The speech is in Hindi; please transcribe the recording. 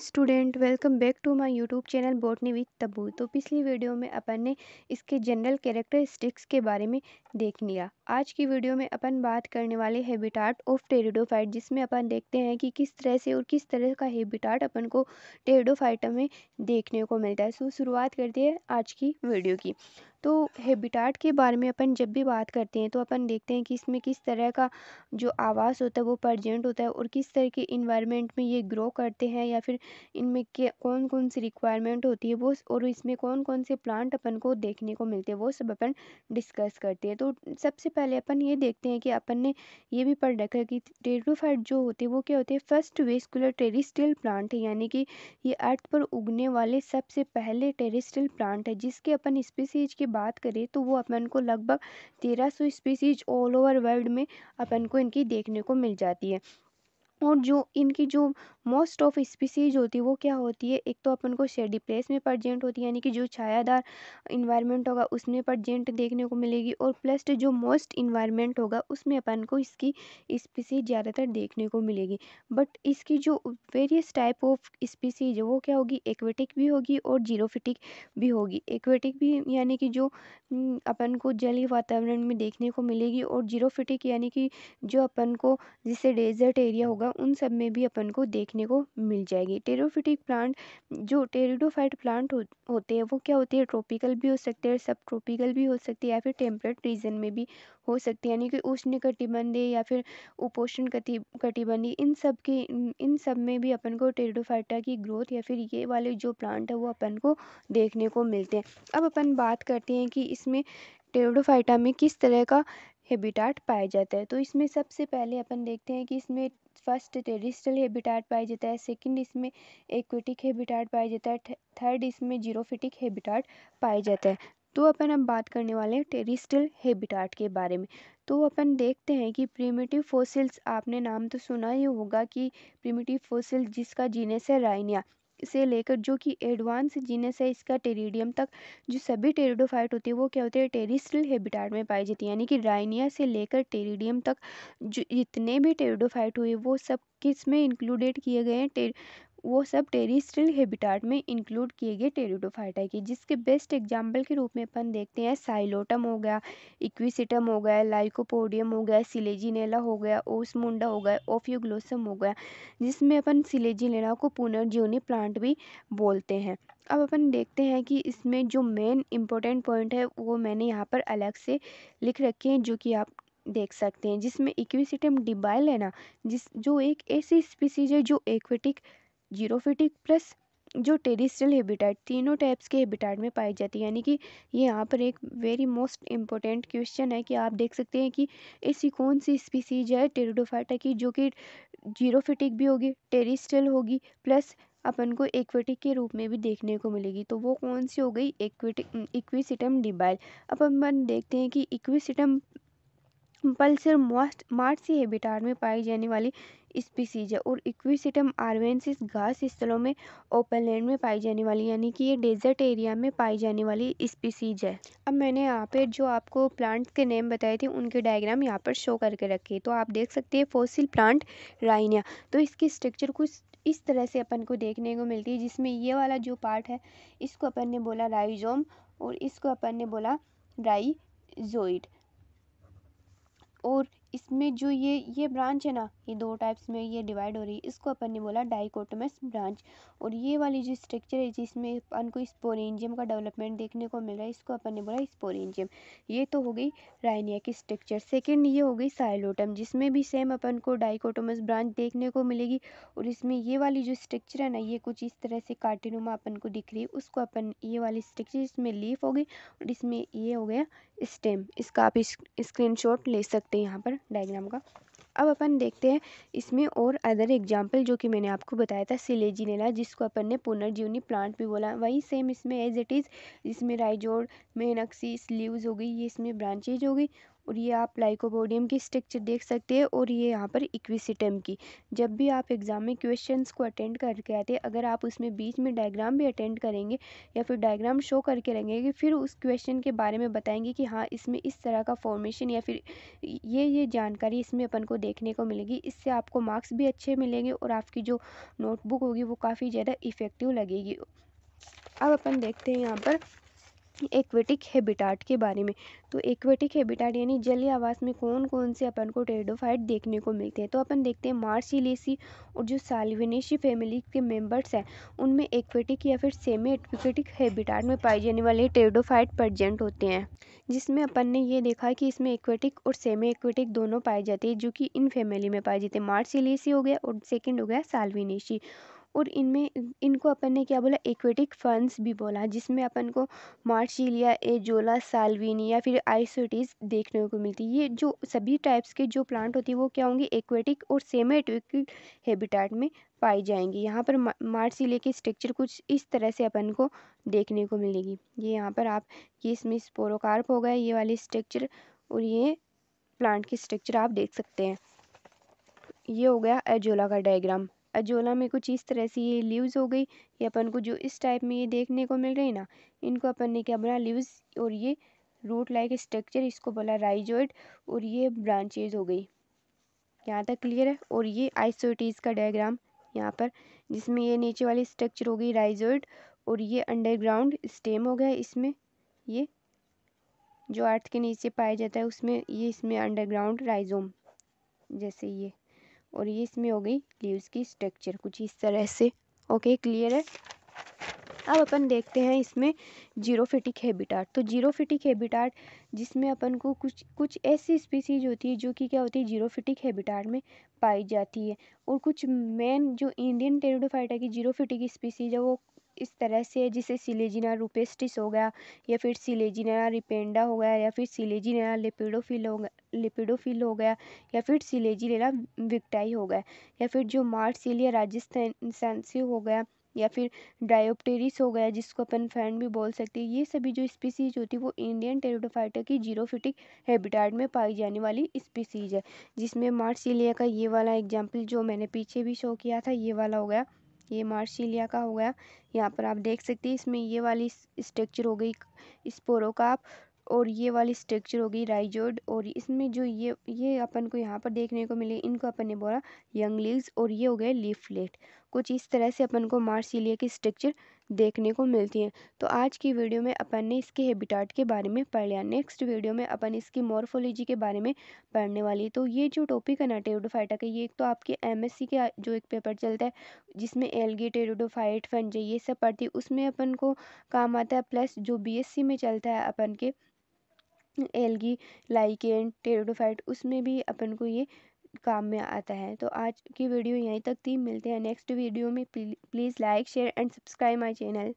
Student, welcome back to my YouTube channel botany with Tabbu. तो पिछली वीडियो में अपन ने इसके जनरल कैरेक्टरिस्टिक्स के बारे में देख लिया। आज की वीडियो में अपन बात करने वाले हैबिटाट ऑफ टेरिडोफाइट, जिसमें अपन देखते हैं कि किस तरह से और किस तरह का हैबिटाट अपन को टेरिडोफाइटा में देखने को मिलता है। सो शुरुआत करते हैं आज की वीडियो की। तो हैबिटाट के बारे में अपन जब भी बात करते हैं तो अपन देखते हैं कि इसमें किस तरह का जो आवास होता है वो प्रेजेंट होता है और किस तरह के इन्वायरमेंट में ये ग्रो करते हैं, या फिर इनमें क्या कौन कौन सी रिक्वायरमेंट होती है वो, और इसमें कौन कौन से प्लांट अपन को देखने को मिलते हैं वो सब अपन डिस्कस करते हैं। तो सबसे पहले अपन ये देखते हैं कि अपन ने ये भी पढ़ रखा है कि टेरिडोफाइट जो होते हैं वो क्या होते हैं, फर्स्ट वेस्कुलर टेरिस्ट्रियल प्लांट है, यानी कि ये अर्थ पर उगने वाले सबसे पहले टेरिस्ट्रियल प्लांट है। जिसके अपन स्पीसीज की बात करें तो वो अपन को लगभग 1300 स्पीसीज ऑल ओवर वर्ल्ड में अपन को इनकी देखने को मिल जाती है। और जो इनकी जो मोस्ट ऑफ स्पीसीज होती है वो क्या होती है, एक तो अपन को शेडी प्लेस में प्रेजेंट होती है, यानी कि जो छायादार इन्वायरमेंट होगा उसमें प्रेजेंट देखने को मिलेगी, और प्लस जो मोस्ट इन्वायरमेंट होगा उसमें अपन को इसकी स्पीसीज ज़्यादातर देखने को मिलेगी। बट इसकी जो वेरियस टाइप ऑफ स्पीसीज है वो क्या होगी, एक्वेटिक भी होगी और जीरोफिटिक भी होगी। एक्वेटिक भी यानी कि जो अपन को जलीय वातावरण में देखने को मिलेगी, और जीरोफिटिक यानी कि जो अपन को जिससे डेजर्ट एरिया होगा उन सब में भी अपन को देखने को मिल जाएगी। टेरिडोफिटिक प्लांट जो टेरिडोफाइट प्लांट होते हैं वो क्या होती है, ट्रॉपिकल भी हो सकते हैं, सब ट्रॉपिकल भी हो सकती है, या फिर टेम्परेट रीजन में भी हो सकती है, यानी कि उष्णकटिबंधीय या फिर उपोष्ण कटिबंधीय, इन सब में भी अपन को टेरिडोफाइटा की ग्रोथ या फिर ये वाले जो प्लांट है वो अपन को देखने को मिलते हैं। अब अपन बात करते हैं कि इसमें टेरिडोफाइटा में किस तरह का हैबिटाट पाया जाता है। तो इसमें सबसे पहले अपन देखते हैं कि इसमें फर्स्ट टेरिस्ट्रियल हैबिटाट पाया जाता है, सेकंड इसमें एक्वेटिक हैबिटाट पाया जाता है, थर्ड इसमें जीरोफिटिक हैबिटाट पाया जाता है। तो अपन अब बात करने वाले हैं टेरिस्ट्रियल हैबिटाट के बारे में। तो अपन देखते हैं कि प्रिमिटिव फॉसिल्स, आपने नाम तो सुना ही होगा कि प्रिमिटिव फॉसिल जिसका जीनस है राइनिया से लेकर जो कि एडवांस जीनस है इसका टेरिडियम तक, जो सभी टेरिडोफाइट होती है वो क्या होते हैं, टेरिस्ट्रियल हैबिटाट में पाई जाती है, यानी कि राइनिया से लेकर टेरिडियम तक जो जितने भी टेरिडोफाइट हुए वो सब किस में इंक्लूडेड किए गए हैं, वो सब टेरिस्ट्रियल हैबिटाट में इंक्लूड किए गए टेरिडोफाइटा की। जिसके बेस्ट एग्जाम्पल के रूप में अपन देखते हैं साइलोटम हो गया, इक्विसिटम हो गया, लाइकोपोडियम हो गया, सिलेजिनेला हो गया, ओसमुंडा हो गया, ओफियोग्लोसम हो गया, जिसमें अपन सिलेजिनेला को पुनर्जीवनी प्लांट भी बोलते हैं। अब अपन देखते हैं कि इसमें जो मेन इम्पोर्टेंट पॉइंट है वो मैंने यहाँ पर अलग से लिख रखे हैं, जो कि आप देख सकते हैं। जिसमें इक्विसिटम डिबाइल है ना, जो एक ऐसी स्पीसीज है जो एक्वेटिक, जीरोफिटिक प्लस जो टेरिस्ट्रियल हैबिटाट, तीनों टाइप्स के हैबिटाट में पाई जाती है। यानी कि ये यहाँ पर एक वेरी मोस्ट इम्पोर्टेंट क्वेश्चन है कि आप देख सकते हैं कि ऐसी कौन सी स्पीसीज है टेरिडोफाइटा की जो कि जीरोफिटिक भी होगी, टेरिस्ट्रियल होगी, प्लस अपन को एक्वेटिक के रूप में भी देखने को मिलेगी। तो वो कौन सी हो गई, इक्विसिटम डिबाइल। अब अपन देखते हैं कि इक्विसिटम पल्सर मार्सी हैबिटाट में पाई जाने वाली स्पीसीज है, और इक्विसिटम आर्वेंसिस घास स्थलों में ओपनलैंड में पाई जाने वाली, यानी कि ये डेजर्ट एरिया में पाई जाने वाली स्पीसीज है। अब मैंने यहाँ पे जो आपको प्लांट्स के नेम बताए थे उनके डायग्राम यहाँ पर शो करके रखे, तो आप देख सकते हैं फॉसिल प्लांट राइनिया। तो इसकी स्ट्रक्चर कुछ इस तरह से अपन को देखने को मिलती है, जिसमें ये वाला जो पार्ट है इसको अपन ने बोला राइजोम, और इसको अपन ने बोला राइजोइड, और इसमें जो ये ब्रांच है ना, ये दो टाइप्स में ये डिवाइड हो रही है, इसको अपन ने बोला डाइकोटोमस ब्रांच। और ये वाली जो स्ट्रक्चर है जिसमें अपन को स्पोरेंजियम का डेवलपमेंट देखने को मिल रहा है, इसको अपन ने बोला स्पोरेंजियम। ये तो हो गई राइनिया की स्ट्रक्चर। सेकेंड ये हो गई साइलोटम, जिसमें भी सेम अपन को डाइकोटोमस ब्रांच देखने को मिलेगी, और इसमें ये वाली जो स्ट्रक्चर है ना, ये कुछ इस तरह से कार्टिनुमा अपन को दिख रही है, उसको अपन ये वाली स्ट्रक्चर, इसमें लीफ हो गई और इसमें ये हो गया स्टेम। इसका आप स्क्रीनशॉट ले सकते हैं यहाँ पर डायग्राम का। अब अपन देखते हैं इसमें और अदर एग्जाम्पल, जो कि मैंने आपको बताया था सिलेजिनेला, जिसको अपन ने पुनर्जीवनी प्लांट भी बोला, वही सेम इसमें एज इट इज़, जिसमें राइजोड, मेन एक्सिस, लीव्स हो गई, ये इसमें ब्रांचेज हो गई, और ये आप लाइकोपोडियम की स्ट्रक्चर देख सकते हैं और ये यहाँ पर इक्विसिटम की। जब भी आप एग्ज़ाम में क्वेश्चंस को अटेंड करके आते हैं, अगर आप उसमें बीच में डायग्राम भी अटेंड करेंगे या फिर डायग्राम शो करके रहेंगे, फिर उस क्वेश्चन के बारे में बताएंगे कि हाँ इसमें इस तरह का फॉर्मेशन या फिर ये जानकारी इसमें अपन को देखने को मिलेगी। इससे आपको मार्क्स भी अच्छे मिलेंगे और आपकी जो नोटबुक होगी वो काफ़ी ज़्यादा इफ़ेक्टिव लगेगी। अब अपन देखते हैं यहाँ पर एक्वेटिक हैबिटाट के बारे में। तो एक्वेटिक हैबिटाट यानी जलीय आवास में कौन कौन से अपन को टेरिडोफाइट देखने को मिलते हैं। तो अपन देखते हैं मार्सिलेसी और जो साल्विनेसी फैमिली के मेंबर्स हैं उनमें एक्वेटिक या फिर सेमी एक्वेटिक हैबिटाट में पाए जाने वाले टेरिडोफाइट प्रेजेंट होते हैं, जिसमें अपन ने ये देखा कि इसमें एक्वेटिक और सेमी एक्वेटिक दोनों पाए जाते हैं, जो कि इन फैमिली में पाए जाते हैं। मार्सिलेसी हो गया और सेकेंड हो गया साल्विनेसी। और इनमें इनको अपन ने क्या बोला, एक्वेटिक फर्न्स भी बोला, जिसमें अपन को मार्सिलिया, एजोला, साल्विनी या फिर आइसोटीज देखने को मिलती है। ये जो सभी टाइप्स के जो प्लांट होती है वो क्या होंगी, एक्वेटिक और सेमी एक्वेटिक हैबिटाट में पाई जाएंगी। यहाँ पर मार्सिलिया की स्ट्रक्चर कुछ इस तरह से अपन को देखने को मिलेगी। ये यहाँ पर आप ये इसमें स्पोरोकार्प हो गया ये वाली स्ट्रक्चर, और ये प्लांट की स्ट्रक्चर आप देख सकते हैं। ये हो गया एजोला का डायग्राम। एजोला में कुछ इस तरह से ये लीव्स हो गई, ये अपन को जो इस टाइप में ये देखने को मिल रही ना, इनको अपन ने क्या बोला, लीव्स। और ये रूट लाइक स्ट्रक्चर, इसको बोला राइजोइड। और ये ब्रांचेज हो गई। यहाँ तक क्लियर है। और ये आइसोटीज का डायग्राम यहाँ पर, जिसमें ये नीचे वाली स्ट्रक्चर हो गई राइजोइड, और ये अंडरग्राउंड स्टेम हो गया। इसमें ये जो अर्थ के नीचे पाया जाता है उसमें ये इसमें अंडरग्राउंड राइजोम जैसे ये। और ये इसमें हो गई लीव्स की स्ट्रक्चर कुछ इस तरह से। ओके, क्लियर है। अब अपन देखते हैं इसमें जीरोफिटिक हैबिटाट। तो जीरोफिटिक हैबिटाट जिसमें अपन को कुछ ऐसी स्पीसीज होती है जो कि क्या होती है, जीरोफिटिक हैबिटाट में पाई जाती है। और कुछ मेन जो इंडियन टेरिडोफाइटा की जीरोफिटिक स्पीसीज है वो इस तरह से है, जैसे सिलेजिना रूपेस्टिस हो गया, या फिर सिलेजिना रिपेंडा हो गया, या फिर सिलेजिना लिपिडोफिल हो गया, या फिर सिलेजिना विक्टाई हो गया, या फिर जो मार्सिलिया राजस्थानसी हो गया, या फिर डायोप्टेरिस हो गया जिसको अपन फैन भी बोल सकते हैं। ये सभी जो स्पीसीज होती है वो इंडियन टेरिडोफाइटा की जीरोफिटिक हैबिटाट में पाई जाने वाली स्पीसीज है, जिसमें मार्सिलिया का ये वाला एग्जाम्पल जो मैंने पीछे भी शो किया था ये वाला हो गया, ये मार्सिलिया का हो गया। यहाँ पर आप देख सकते हैं इसमें ये वाली स्ट्रक्चर हो गई स्पोरोकार्प, और ये वाली स्ट्रक्चर हो गई राइजोइड। और इसमें जो ये अपन को यहाँ पर देखने को मिले इनको अपन ने बोला यंग लीव्स, और ये हो गए लीफलेट। कुछ इस तरह से अपन को मार्सिलिया की स्ट्रक्चर देखने को मिलती है। तो आज की वीडियो में अपन ने इसके हैबिटाट के बारे में पढ़ लिया। नेक्स्ट वीडियो में अपन इसकी मॉर्फोलॉजी के बारे में पढ़ने वाली। तो ये जो टॉपिक है ना टेरिडोफाइटा का, ये एक तो आपके एमएससी के जो एक पेपर चलता है जिसमें एल्गी टेरिडोफाइट फंजाई ये सब पढ़ती है, उसमें अपन को काम आता है। प्लस जो बीएससी में चलता है अपन के एल्गी लाइकेन टेरिडोफाइट, उसमें भी अपन को ये काम में आता है। तो आज की वीडियो यहीं तक थी, मिलते हैं नेक्स्ट वीडियो में। Please like share and subscribe my channel.